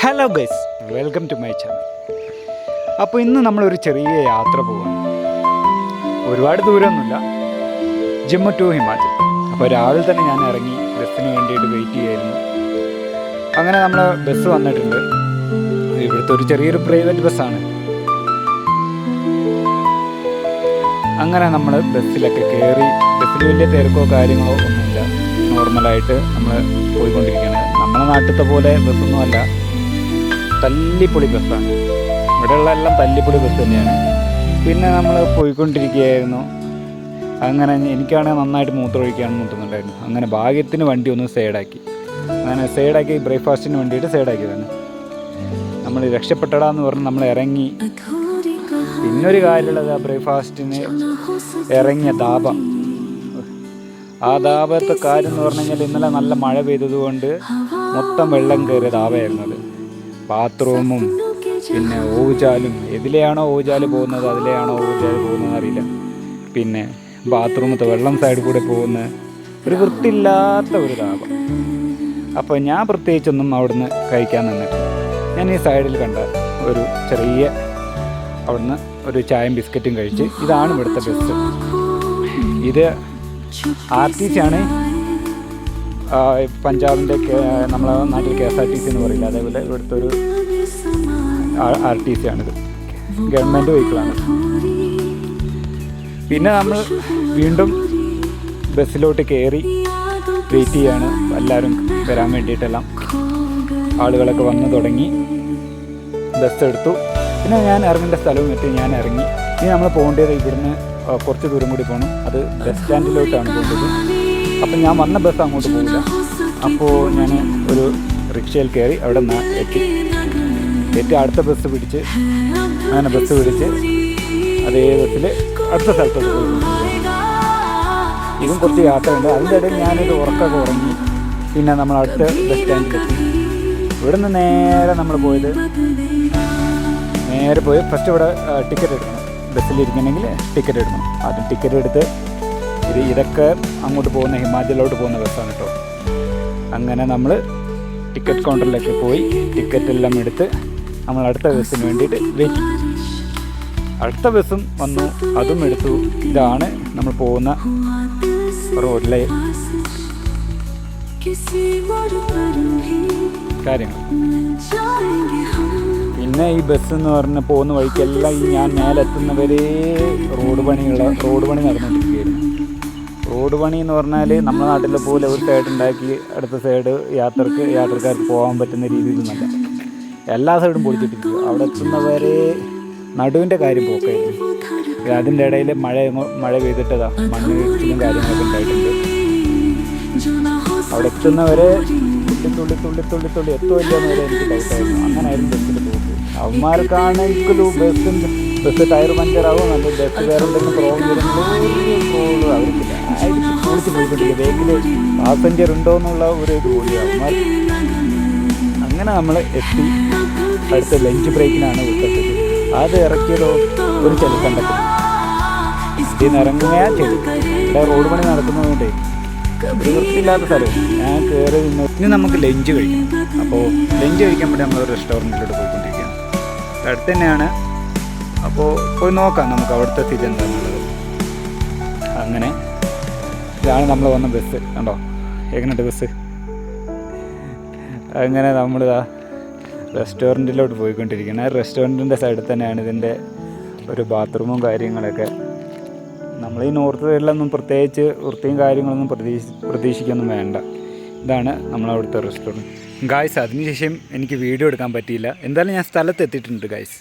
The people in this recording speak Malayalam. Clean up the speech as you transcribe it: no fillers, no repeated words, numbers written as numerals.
Hello guys, welcome to my channel. അപ്പോൾ ഇന്ന് നമ്മളൊരു ചെറിയ യാത്ര പോവാണ്. ഒരുപാട് ദൂരമൊന്നുമില്ല, ജമ്മു ടു ഹിമാചൽ. അപ്പോൾ രാവിലെ തന്നെ ഞാൻ ഇറങ്ങി ബസ്സിന് വേണ്ടിയിട്ട് വെയിറ്റ് ചെയ്യായിരുന്നു. അങ്ങനെ നമ്മൾ ബസ് വന്നിട്ടുണ്ട്. ഇവിടുത്തെ ഒരു ചെറിയൊരു പ്രൈവറ്റ് ബസ്സാണ്. അങ്ങനെ നമ്മൾ ബസ്സിലൊക്കെ കയറി. ബസ്സിൽ വലിയ തിരക്കോ കാര്യങ്ങളോ ഒന്നുമില്ല, നോർമലായിട്ട് നമ്മൾ പോയിക്കൊണ്ടിരിക്കുകയാണ്. നമ്മളെ നാട്ടിലത്തെ പോലെ ബസ്സൊന്നുമല്ല, തല്ലിപ്പൊളി ബസ്സാണ്. ഇവിടെയുള്ള എല്ലാം തല്ലിപ്പൊളി ബസ് തന്നെയാണ്. പിന്നെ നമ്മൾ പോയിക്കൊണ്ടിരിക്കുകയായിരുന്നു. അങ്ങനെ എനിക്കാണെങ്കിൽ നന്നായിട്ട് മൂത്രമൊഴിക്കാണെന്ന് തോന്നുന്നുണ്ടായിരുന്നു. അങ്ങനെ ഭാഗ്യത്തിന് വണ്ടി ഒന്ന് സൈഡാക്കി. അങ്ങനെ സൈഡാക്കി ബ്രേക്ക്ഫാസ്റ്റിന് വേണ്ടിയിട്ട് സൈഡാക്കിയതാണ്. നമ്മൾ രക്ഷപ്പെട്ടടാന്ന് പറഞ്ഞ് നമ്മൾ ഇറങ്ങി. പിന്നൊരു കാര്യമുള്ളത്, ആ ബ്രേക്ക്ഫാസ്റ്റിന് ഇറങ്ങിയ ധാബ. ആ ധാബത്തെ കാര്യം എന്ന് പറഞ്ഞു കഴിഞ്ഞാൽ ഇന്നലെ നല്ല മഴ പെയ്തതുകൊണ്ട് മൊത്തം വെള്ളം കയറിയ ധാബയായിരുന്നു അത്. ബാത്റൂമും പിന്നെ ഊജാലും, എതിലെയാണോ ഊജാല് പോകുന്നത് അതിലെയാണോ ഊജാല് പോകുന്നത് അറിയില്ല. പിന്നെ ബാത്റൂമത്തെ വെള്ളം സൈഡിൽ കൂടെ പോകുന്ന ഒരു വൃത്തിയില്ലാത്ത ഒരു ധാബ. അപ്പോൾ ഞാൻ പ്രത്യേകിച്ചൊന്നും അവിടുന്ന് കഴിക്കാൻ നിന്നിട്ടില്ല. ഞാൻ ഈ സൈഡിൽ കണ്ട ഒരു ചെറിയ അവിടുന്ന് ഒരു ചായയും ബിസ്ക്കറ്റും കഴിച്ച്. ഇതാണ് ഇവിടുത്തെ ബസ്. ഇത് RTC ആണ്. പഞ്ചാബിൻ്റെ നമ്മളെ നാട്ടിൽ KSRTC എന്ന് പറയില്ല, അതേപോലെ ഇവിടുത്തെ ഒരു RTC ആണിത്. ഗവൺമെൻറ് വെഹിക്കിളാണ്. പിന്നെ നമ്മൾ വീണ്ടും ബസ്സിലോട്ട് കയറി വെയിറ്റ് ചെയ്യാണ്. എല്ലാവരും വരാൻ വേണ്ടിയിട്ടെല്ലാം ആളുകളൊക്കെ വന്ന് തുടങ്ങി. ബസ് എടുത്തു. പിന്നെ ഞാൻ ഇറങ്ങേണ്ട സ്ഥലവും എത്തി. ഞാൻ ഇറങ്ങി. ഇനി നമ്മൾ പോകേണ്ടത് ഇവിടുന്ന് കുറച്ച് ദൂരം കൂടി പോകണം. അത് ബസ് സ്റ്റാൻഡിലോട്ടാണ് പോകേണ്ടത്. അപ്പം ഞാൻ വന്ന ബസ് അങ്ങോട്ട് പോകില്ല. അപ്പോൾ ഞാൻ ഒരു റിക്ഷയിൽ കയറി അവിടെ നിന്ന് എത്തി അടുത്ത ബസ് പിടിച്ച്, അങ്ങനെ ബസ് പിടിച്ച് അതേ ബസ്സിൽ അടുത്ത സ്ഥലത്തോട്ട് പോയി. ഇതും കുറച്ച് യാത്രയുണ്ട്. അതിൻ്റെ ഇടയിൽ ഞാനൊരു ഉറക്കമൊക്കെ ഉറങ്ങി. പിന്നെ നമ്മൾ അടുത്ത ബസ് സ്റ്റാൻഡിലെത്തി. ഇവിടെ നിന്ന് നമ്മൾ നേരെ പോയി ഫസ്റ്റ് ഇവിടെ ടിക്കറ്റ് എടുക്കണം. ബസ്സിലിരിക്കണമെങ്കിൽ ടിക്കറ്റ് എടുക്കണം. ആദ്യം ടിക്കറ്റ് എടുത്ത് ഇതൊക്കെ അങ്ങോട്ട് പോകുന്ന ഹിമാചലിലോട്ട് പോകുന്ന ബസ്സാണ് കേട്ടോ. അങ്ങനെ നമ്മൾ ടിക്കറ്റ് കൗണ്ടറിലൊക്കെ പോയി ടിക്കറ്റെല്ലാം എടുത്ത് നമ്മൾ അടുത്ത ബസ്സിന് വേണ്ടിയിട്ട് വെയിറ്റ്. അടുത്ത ബസ്സും വന്നു, അതും എടുത്തു. ഇതാണ് നമ്മൾ പോകുന്ന റോഡിലെ കാര്യങ്ങൾ. പിന്നെ ഈ ബസ് എന്ന് പറഞ്ഞ് പോകുന്ന വഴിക്കെല്ലാം ഈ ഞാൻ മേലെത്തുന്നവരെ റോഡ് പണി നടന്നുകൊണ്ടിരിക്കുകയായിരുന്നു. റോഡ് പണി എന്ന് പറഞ്ഞാൽ നമ്മുടെ നാട്ടിലെ പോലെ ഒരു സൈഡ് ഉണ്ടാക്കി അടുത്ത സൈഡ് യാത്രക്കാർക്ക് പോകാൻ പറ്റുന്ന രീതിയിലൊന്നുമല്ല. എല്ലാ സൈഡും പൊളിച്ചിട്ടിരിക്കുക. അവിടെ എത്തുന്നവരെ നടുവിൻ്റെ കാര്യം പോക്കായിരുന്നു. അതിൻ്റെ ഇടയിൽ മഴ പെയ്തിട്ടതാ മണ്ണ് വീഴ്ചയും കാര്യങ്ങളൊക്കെ ഉണ്ടായിട്ടുണ്ട്. അവിടെ എത്തുന്നവരെ തുള്ളി എത്തുമില്ലെന്ന് വരെ എനിക്ക് ഡൗട്ടായിരുന്നു. അങ്ങനെയായിരുന്നു ബസ്സിൽ പോക്ക്. അവന്മാർക്കാണെങ്കിലും ബസ് ടയർ പഞ്ചറാവും, നല്ല ബസ് വേറെ എന്തെങ്കിലും പ്രോബ്ലം വരുമ്പോൾ അവർക്കില്ല. കുളിച്ച് പോയിക്കൊണ്ടിരിക്കുക. ബേക്കിൽ പാസഞ്ചർ ഉണ്ടോ എന്നുള്ള ഒരു ഇത് കൂടി അവന്മാർ. അങ്ങനെ നമ്മൾ എത്തി. അടുത്ത ലഞ്ച് ബ്രേക്കിനാണ് വിട്ടത്. അത് ഇറക്കിയതോ ഒരു ചെളിക്കണ്ടത്തിൽ. ഇതിന്ന് ഇറങ്ങിയാൽ ചെളി. ഇവിടെ റോഡ് പണി നടക്കുന്നതുകൊണ്ടേ ഒരു വൃത്തിയില്ലാത്ത സ്ഥലം. ഞാൻ കയറി നിന്ന് ഇനി നമുക്ക് ലഞ്ച് കഴിക്കണം. അപ്പോൾ ലഞ്ച് കഴിക്കാൻ വേണ്ടി നമ്മളൊരു റെസ്റ്റോറൻറ്റിലോട്ട് പോയിക്കൊണ്ടിരിക്കുകയാണ്. അടുത്ത് തന്നെയാണ്. അപ്പോൾ പോയി നോക്കാം നമുക്ക് അവിടുത്തെ സ്ഥിതി എന്താണെന്നുള്ളത്. അങ്ങനെ ഇതാണ് നമ്മൾ വന്ന ബസ്. കണ്ടോ എങ്ങനെയുണ്ട് ബസ്. അങ്ങനെ നമ്മളിതാ റെസ്റ്റോറൻറ്റിലോട്ട് പോയിക്കൊണ്ടിരിക്കുകയാണ്. ആ റെസ്റ്റോറൻറ്റിൻ്റെ സൈഡിൽ തന്നെയാണ് ഇതിൻ്റെ ഒരു ബാത്റൂമും കാര്യങ്ങളൊക്കെ. നമ്മൾ ഈ നോർത്ത് സൈഡിലൊന്നും പ്രത്യേകിച്ച് വൃത്തിയും കാര്യങ്ങളൊന്നും പ്രതീക്ഷിക്കൊന്നും വേണ്ട. ഇതാണ് നമ്മളവിടുത്തെ റെസ്റ്റോറൻറ്റ്. ഗായ്സ്, അതിനുശേഷം എനിക്ക് വീഡിയോ എടുക്കാൻ പറ്റിയില്ല. എന്തായാലും ഞാൻ സ്ഥലത്ത് എത്തിയിട്ടുണ്ട് ഗായ്സ്.